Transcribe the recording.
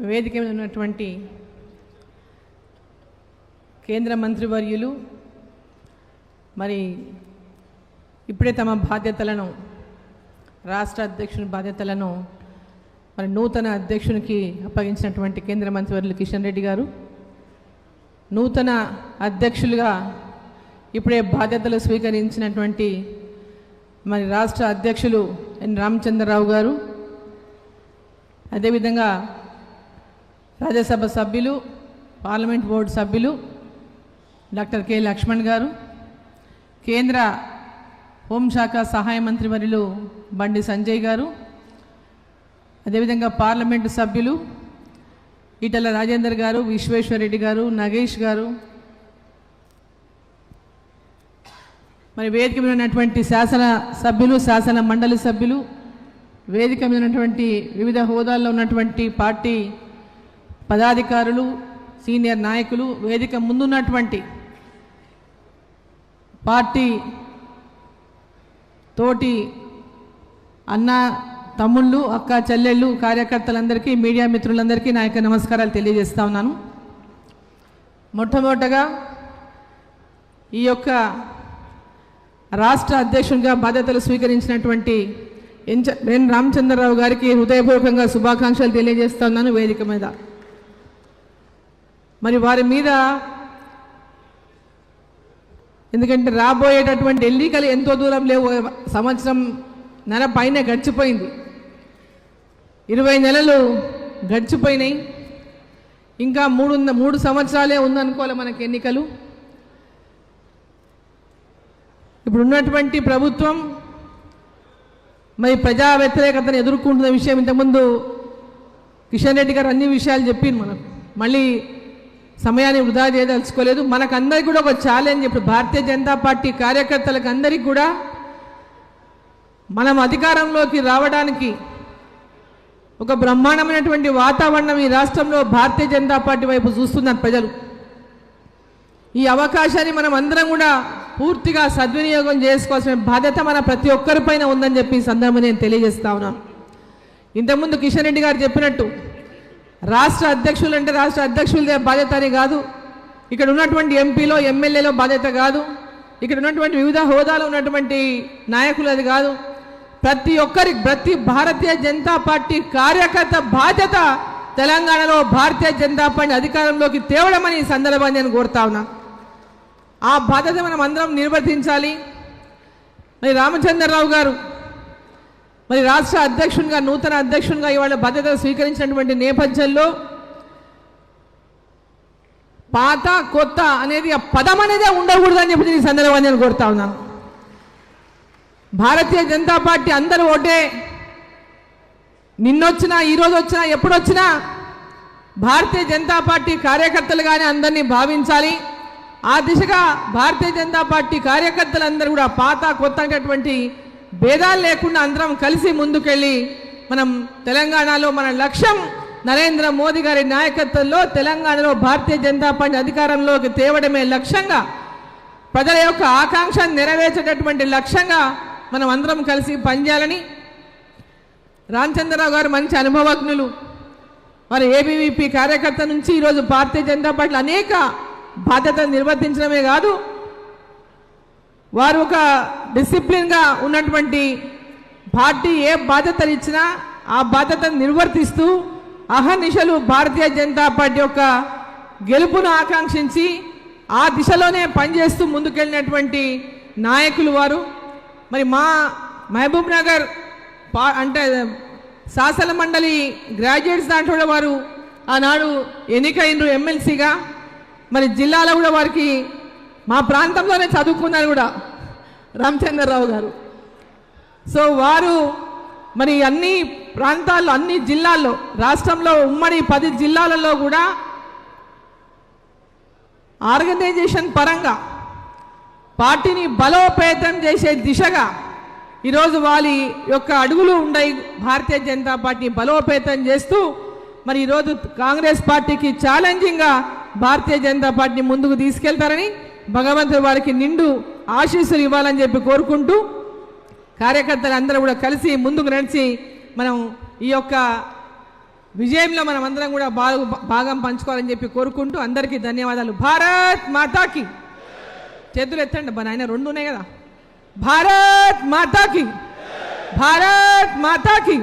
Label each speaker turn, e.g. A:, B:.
A: వేదిక మీద ఉన్నటువంటి కేంద్ర మంత్రివర్యులు మరి ఇప్పుడే తమ బాధ్యతలను రాష్ట్ర అధ్యక్షుని బాధ్యతలను మరి నూతన అధ్యక్షునికి అప్పగించినటువంటి కేంద్ర మంత్రివర్యులు కిషన్ రెడ్డి గారు, నూతన అధ్యక్షులుగా ఇప్పుడే బాధ్యతలు స్వీకరించినటువంటి మరి రాష్ట్ర అధ్యక్షులు ఎన్ రామచంద్రరావు గారు, అదేవిధంగా రాజ్యసభ సభ్యులు పార్లమెంట్ బోర్డు సభ్యులు డాక్టర్ కె లక్ష్మణ్ గారు, కేంద్ర హోంశాఖ సహాయ మంత్రివర్యులు బండి సంజయ్ గారు, అదేవిధంగా పార్లమెంటు సభ్యులు ఈటల రాజేందర్ గారు, విశ్వేశ్వరరెడ్డి గారు, నగేష్ గారు, మరి వేదిక మీద ఉన్నటువంటి శాసన సభ్యులు, శాసన మండలి సభ్యులు, వేదిక మీద ఉన్నటువంటి వివిధ హోదాల్లో ఉన్నటువంటి పార్టీ పదాధికారులు, సీనియర్ నాయకులు, వేదిక ముందున్నటువంటి పార్టీ తోటి అన్న తమ్ముళ్ళు, అక్క చెల్లెళ్ళు, కార్యకర్తలందరికీ, మీడియా మిత్రులందరికీ నా యొక్క నమస్కారాలు తెలియజేస్తా ఉన్నాను. మొట్టమొదటగా ఈ యొక్క రాష్ట్ర అధ్యక్షునిగా బాధ్యతలు స్వీకరించినటువంటి ఎన్ రామచంద్రరావు గారికి హృదయపూర్వకంగా శుభాకాంక్షలు తెలియజేస్తా ఉన్నాను వేదిక మీద. మరి వారి మీద ఎందుకంటే రాబోయేటటువంటి ఎన్నికలు ఎంతో దూరం లేవు, సంవత్సరం నెల పైన గడిచిపోయింది, 20 నెలలు గడిచిపోయినాయి, ఇంకా 3 సంవత్సరాలే ఉందనుకోవాలి మనకి ఎన్నికలు. ఇప్పుడు ఉన్నటువంటి ప్రభుత్వం మరి ప్రజా వ్యతిరేకతను ఎదుర్కొంటున్న విషయం ఇంతకుముందు కిషన్ రెడ్డి గారు అన్ని విషయాలు చెప్పింది. మనకు మళ్ళీ సమయాన్ని వృధా చేయదలుచుకోలేదు. మనకందరికీ కూడా ఒక ఛాలెంజ్, ఇప్పుడు భారతీయ జనతా పార్టీ కార్యకర్తలకు అందరికీ కూడా మనం అధికారంలోకి రావడానికి ఒక బ్రహ్మాండమైనటువంటి వాతావరణం ఈ రాష్ట్రంలో భారతీయ జనతా పార్టీ వైపు చూస్తున్నారు ప్రజలు. ఈ అవకాశాన్ని మనం అందరం కూడా పూర్తిగా సద్వినియోగం చేసుకోవాల్సిన బాధ్యత మన ప్రతి ఒక్కరిపైన ఉందని చెప్పి ఈ సందర్భంగా నేను తెలియజేస్తా ఉన్నాను. ఇంతకుముందు కిషన్ రెడ్డి గారు చెప్పినట్టు రాష్ట్ర అధ్యక్షులు అంటే రాష్ట్ర అధ్యక్షులదే బాధ్యత అని కాదు, ఇక్కడ ఉన్నటువంటి ఎంపీలో ఎమ్మెల్యేలో బాధ్యత కాదు, ఇక్కడ ఉన్నటువంటి వివిధ హోదాలో ఉన్నటువంటి నాయకులది కాదు, ప్రతి భారతీయ జనతా పార్టీ కార్యకర్త బాధ్యత తెలంగాణలో భారతీయ జనతా పార్టీ అధికారంలోకి తేవడమని ఈ సందర్భాన్ని నేను కోరుతా ఉన్నా. ఆ బాధ్యత మనం అందరం నిర్వర్తించాలి. మరి రామచంద్రరావు గారు మరి రాష్ట్ర అధ్యక్షునిగా, నూతన అధ్యక్షునిగా ఇవాళ బాధ్యత స్వీకరించినటువంటి నేపథ్యంలో పాత కొత్త అనేది ఆ పదం అనేదే ఉండకూడదని చెప్పి ఈ సందర్భాన్ని నేను కోరుతా ఉన్నాను. భారతీయ జనతా పార్టీ అందరూ ఒకటే, నిన్నొచ్చినా ఈరోజు వచ్చినా ఎప్పుడొచ్చినా భారతీయ జనతా పార్టీ కార్యకర్తలుగానే అందరినీ భావించాలి. ఆ దిశగా భారతీయ జనతా పార్టీ కార్యకర్తలందరూ కూడా పాత కొత్త అనేటువంటి భేదాలు లేకుండా అందరం కలిసి ముందుకెళ్ళి మనం తెలంగాణలో మన లక్ష్యం నరేంద్ర మోదీ గారి నాయకత్వంలో తెలంగాణలో భారతీయ జనతా పార్టీ అధికారంలోకి తేవడమే లక్ష్యంగా, ప్రజల యొక్క ఆకాంక్ష నెరవేర్చేటటువంటి లక్ష్యంగా మనం అందరం కలిసి పనిచేయాలని రామచంద్రరావు గారు మంచి అనుభవజ్ఞులు. మరి ఏబీవీపీ కార్యకర్త నుంచి ఈరోజు భారతీయ జనతా పార్టీలో అనేక బాధ్యతలు నిర్వర్తించడమే కాదు, వారు ఒక డిసిప్లిన్గా ఉన్నటువంటి పార్టీ ఏ బాధ్యతలు ఇచ్చినా ఆ బాధ్యతను నిర్వర్తిస్తూ అహర్నిశలు భారతీయ జనతా పార్టీ యొక్క గెలుపును ఆకాంక్షించి ఆ దిశలోనే పనిచేస్తూ ముందుకెళ్ళినటువంటి నాయకులు వారు. మరి మా మహబూబ్ నగర్ అంటే శాసన మండలి గ్రాడ్యుయేట్స్ దాంట్లో వారు ఆనాడు ఎన్నికైనరు ఎమ్మెల్సీగా. మరి జిల్లాలో కూడా వారికి మా ప్రాంతంలోనే చదువుకున్నారు కూడా రామచంద్రరావు గారు. సో వారు మరి అన్ని ప్రాంతాల్లో, అన్ని జిల్లాల్లో, రాష్ట్రంలో ఉమ్మడి 10 జిల్లాలలో కూడా ఆర్గనైజేషన్ పరంగా పార్టీని బలోపేతం చేసే దిశగా ఈరోజు వాళ్ళ యొక్క అడుగులు ఉన్నాయి. భారతీయ జనతా పార్టీ బలోపేతం చేస్తూ మరి ఈరోజు కాంగ్రెస్ పార్టీకి ఛాలెంజింగ్గా భారతీయ జనతా పార్టీని ముందుకు తీసుకెళ్తారని భగవంతుడు వారికి నిండు ఆశీస్సులు ఇవ్వాలని చెప్పి కోరుకుంటూ కార్యకర్తలు అందరూ కూడా కలిసి ముందుకు నడిచి మనం ఈ యొక్క విజయంలో మనం అందరం కూడా భాగం పంచుకోవాలని చెప్పి కోరుకుంటూ అందరికీ ధన్యవాదాలు. భారత్ మాతాకి. చేతులు ఎత్తండి అబ్బా నాయన, రెండు ఉన్నాయి కదా. భారత్ మాతాకి, భారత్ మాతాకి.